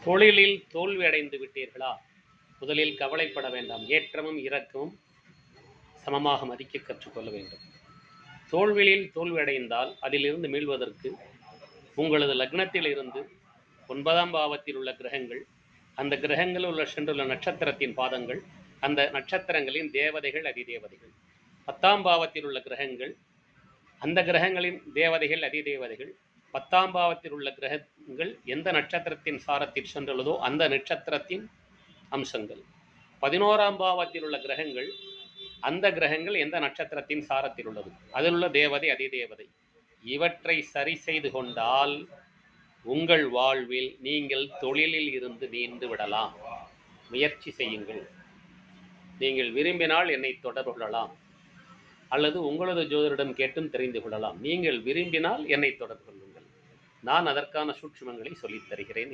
தொழிலில் தோல்வி அடைந்து விட்டீர்களா? முதலில் கவலைப்பட வேண்டாம். ஏற்றமும் இறக்கமும் சமமாக மதிக்க கற்றுக்கொள்ள வேண்டும். தோல்வியில் தோல்வி அடைந்தால் அதிலிருந்து மீள்வதற்கு உங்களது லக்னத்தில் இருந்து 9ஆம் பாவத்தில் உள்ள கிரகங்கள், அந்த கிரகங்களில் உள்ள சென்றுள்ள நட்சத்திரத்தின் பாதங்கள், அந்த நட்சத்திரங்களின் தேவதைகள், அதிதேவதைகள், 10ஆம் பாவத்தில் உள்ள கிரகங்கள், அந்த கிரகங்களின் தேவதைகள், அதிதேவதைகள், 10ஆம் பாவத்தில் உள்ள கிரகங்கள் எந்த நட்சத்திரத்தின் சாரத்தில் சென்றுள்ளதோ அந்த நட்சத்திரத்தின் அம்சங்கள், 11ஆம் பாவத்தில் உள்ள கிரகங்கள், அந்த கிரகங்கள் எந்த நட்சத்திரத்தின் சாரத்தில் உள்ளது, அதில் உள்ள தேவதை, அதிதேவதை, இவற்றை சரி செய்து கொண்டால் உங்கள் வாழ்வில் நீங்கள் தொழிலில் இருந்து மீண்டு விடலாம். முயற்சி செய்யுங்கள். நீங்கள் விரும்பினால் என்னை தொடர்பு கொள்ளலாம், அல்லது உங்களது ஜோதிடரிடம் கேட்டும் தெரிந்து கொள்ளலாம். நீங்கள் விரும்பினால் என்னை தொடர்பு கொள்ளுங்கள். நான் அதற்கான சூட்சுமங்களை சொல்லித் தருகிறேன்.